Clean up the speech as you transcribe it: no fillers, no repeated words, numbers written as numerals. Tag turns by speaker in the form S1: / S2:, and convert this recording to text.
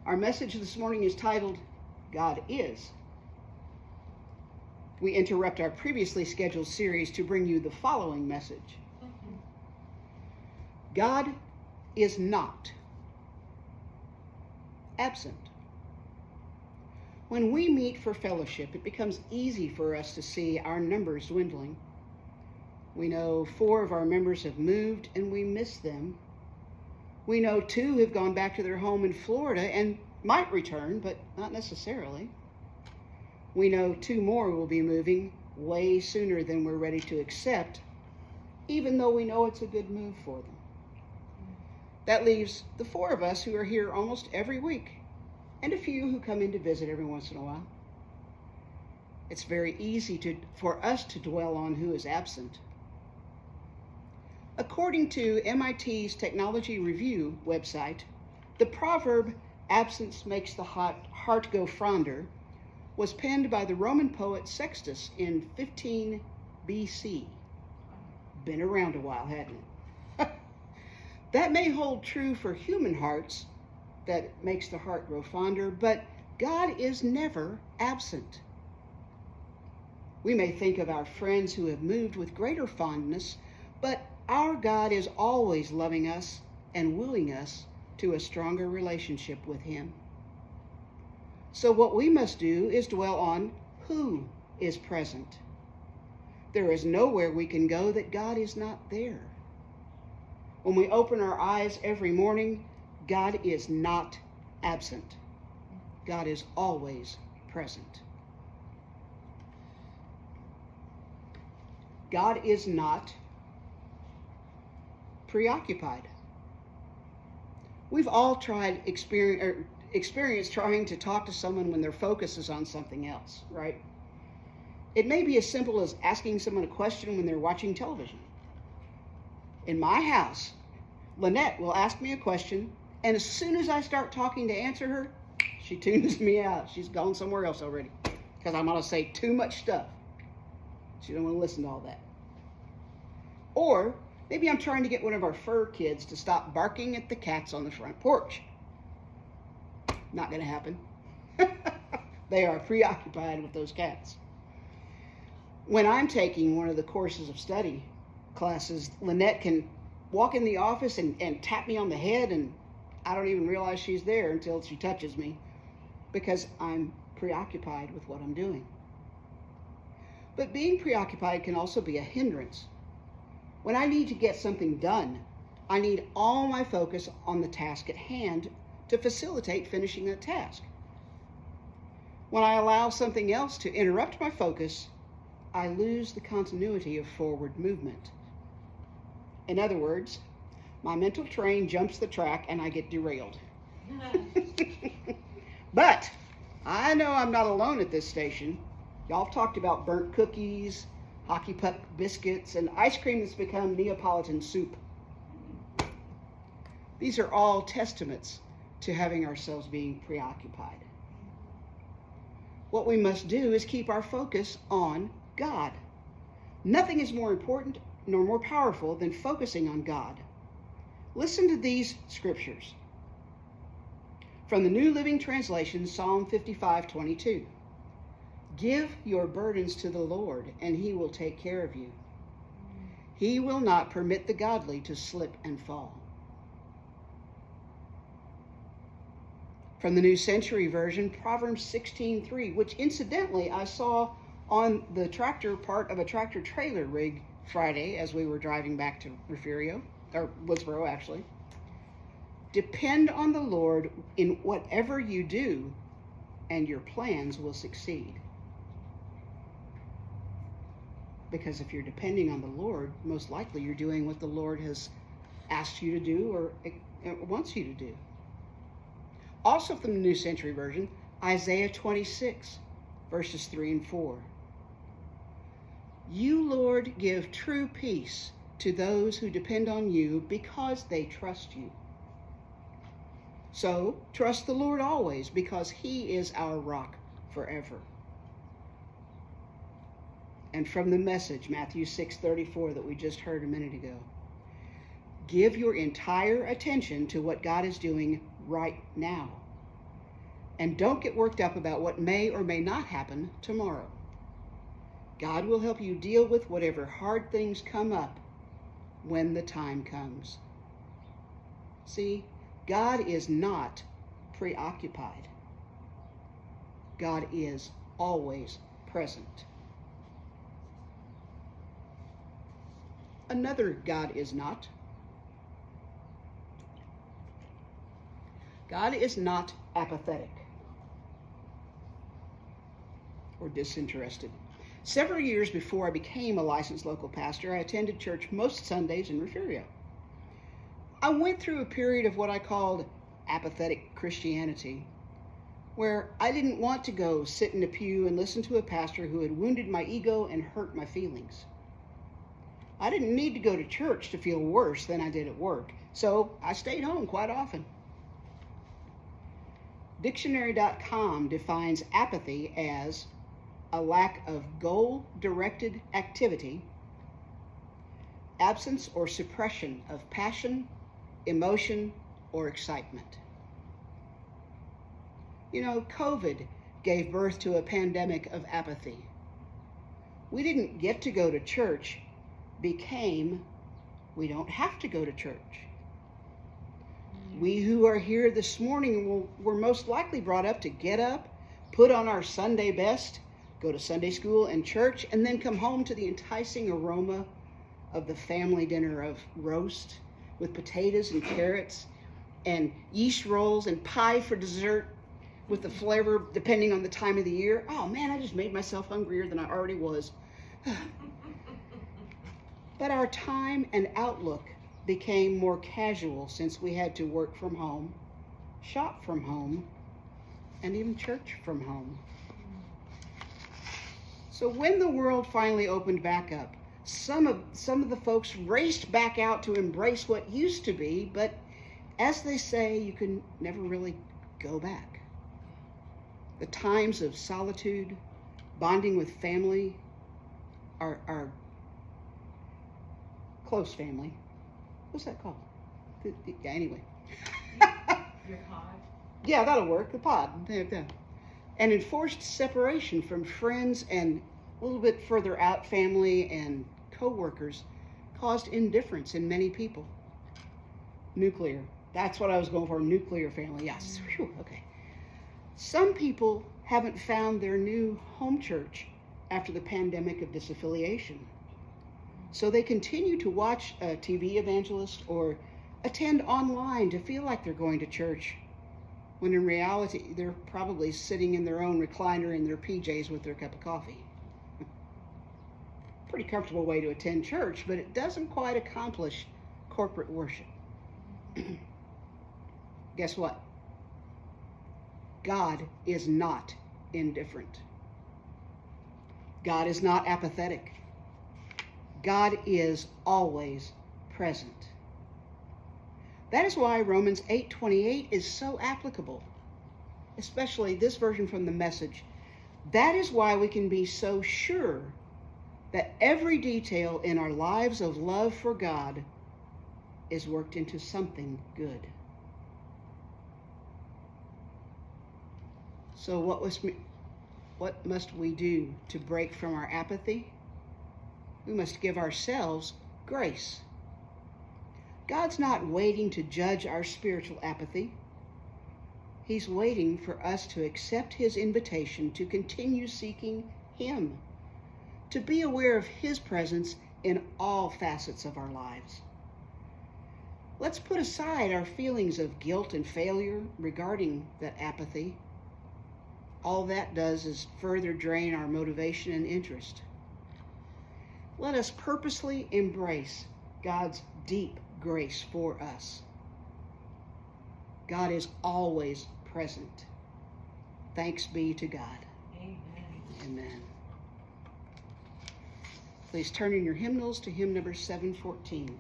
S1: Our message this morning is titled, God Is. We interrupt our previously scheduled series to bring you the following message. God is not absent. When we meet for fellowship, it becomes easy for us to see our numbers dwindling. We know 4 of our members have moved and we miss them. We know 2 have gone back to their home in Florida and might return, but not necessarily. We know 2 more will be moving way sooner than we're ready to accept, even though we know it's a good move for them. That leaves the 4 of us who are here almost every week, and a few who come in to visit every once in a while. It's very easy for us to dwell on who is absent. According to MIT's Technology Review website, the proverb, "Absence makes the heart go fonder," was penned by the Roman poet Sextus in 15 BC. Been around a while, hadn't it? That may hold true for human hearts, that it makes the heart grow fonder, but God is never absent. We may think of our friends who have moved with greater fondness, but our God is always loving us and wooing us to a stronger relationship with Him. So what we must do is dwell on who is present. There is nowhere we can go that God is not there. When we open our eyes every morning, God is not absent. God is always present. God is not preoccupied. We've all tried experience trying to talk to someone when their focus is on something else, right? It may be as simple as asking someone a question when they're watching television. In my house, Lynette will ask me a question, and as soon as I start talking to answer her, she tunes me out. She's gone somewhere else already because I'm going to say too much stuff. She don't want to listen to all that. Or maybe I'm trying to get one of our fur kids to stop barking at the cats on the front porch. Not going to happen. They are preoccupied with those cats. When I'm taking one of the courses of study classes, Lynette can walk in the office and tap me on the head, and I don't even realize she's there until she touches me because I'm preoccupied with what I'm doing. But being preoccupied can also be a hindrance. When I need to get something done, I need all my focus on the task at hand to facilitate finishing that task. When I allow something else to interrupt my focus, I lose the continuity of forward movement. In other words, my mental train jumps the track and I get derailed. But I know I'm not alone at this station. Y'all have talked about burnt cookies, hockey puck biscuits, and ice cream that's become Neapolitan soup. These are all testaments to having ourselves being preoccupied. What we must do is keep our focus on God. Nothing is more important nor more powerful than focusing on God. Listen to these scriptures. From the New Living Translation, Psalm 55:22. Give your burdens to the Lord, and He will take care of you. He will not permit the godly to slip and fall. From the New Century Version, Proverbs 16:3, which incidentally I saw on the tractor part of a tractor trailer rig Friday as we were driving back to Woodsboro actually. Depend on the Lord in whatever you do, and your plans will succeed. Because if you're depending on the Lord, most likely you're doing what the Lord has asked you to do or wants you to do. Also from the New Century Version, Isaiah 26, verses 3 and 4. You, Lord, give true peace to those who depend on you because they trust you. So trust the Lord always, because He is our rock forever. And from the Message, Matthew 6:34 that we just heard a minute ago. Give your entire attention to what God is doing right now. And don't get worked up about what may or may not happen tomorrow. God will help you deal with whatever hard things come up when the time comes. See, God is not preoccupied. God is always present. Another God is not. God is not apathetic or disinterested. Several years before I became a licensed local pastor, I attended church most Sundays in Refugio. I went through a period of what I called apathetic Christianity, where I didn't want to go sit in a pew and listen to a pastor who had wounded my ego and hurt my feelings. I didn't need to go to church to feel worse than I did at work, so I stayed home quite often. Dictionary.com defines apathy as a lack of goal-directed activity, absence or suppression of passion, emotion, or excitement. You know, COVID gave birth to a pandemic of apathy. We didn't get to go to church became we don't have to go to church. We who are here this morning were most likely brought up to get up, put on our Sunday best, go to Sunday school and church, and then come home to the enticing aroma of the family dinner of roast with potatoes and carrots and yeast rolls and pie for dessert with the flavor depending on the time of the year. Oh man, I just made myself hungrier than I already was. But our time and outlook became more casual since we had to work from home, shop from home, and even church from home. So when the world finally opened back up, some of the folks raced back out to embrace what used to be, but as they say, you can never really go back. The times of solitude, bonding with family, our close family. What's that called? Yeah, anyway.
S2: Your pod?
S1: Yeah, that'll work. The pod. Yeah. And enforced separation from friends and a little bit further out family and co-workers caused indifference in many people. Nuclear. That's what I was going for. Nuclear family. Yes. Whew, okay. Some people haven't found their new home church after the pandemic of disaffiliation. So they continue to watch a TV evangelist or attend online to feel like they're going to church, when in reality they're probably sitting in their own recliner in their PJs with their cup of coffee. Pretty comfortable way to attend church, but it doesn't quite accomplish corporate worship. Guess what? God is not indifferent. God is not apathetic. God is always present. That is why Romans 8:28 is so applicable, especially this version from the Message. That is why we can be so sure that every detail in our lives of love for God is worked into something good. So what must we do to break from our apathy? We must give ourselves grace. God's not waiting to judge our spiritual apathy. He's waiting for us to accept his invitation to continue seeking him, to be aware of his presence in all facets of our lives. Let's put aside our feelings of guilt and failure regarding that apathy. All that does is further drain our motivation and interest. Let us purposely embrace God's deep grace for us. God is always present. Thanks be to God.
S2: Amen.
S1: Amen. Please turn in your hymnals to hymn number 714.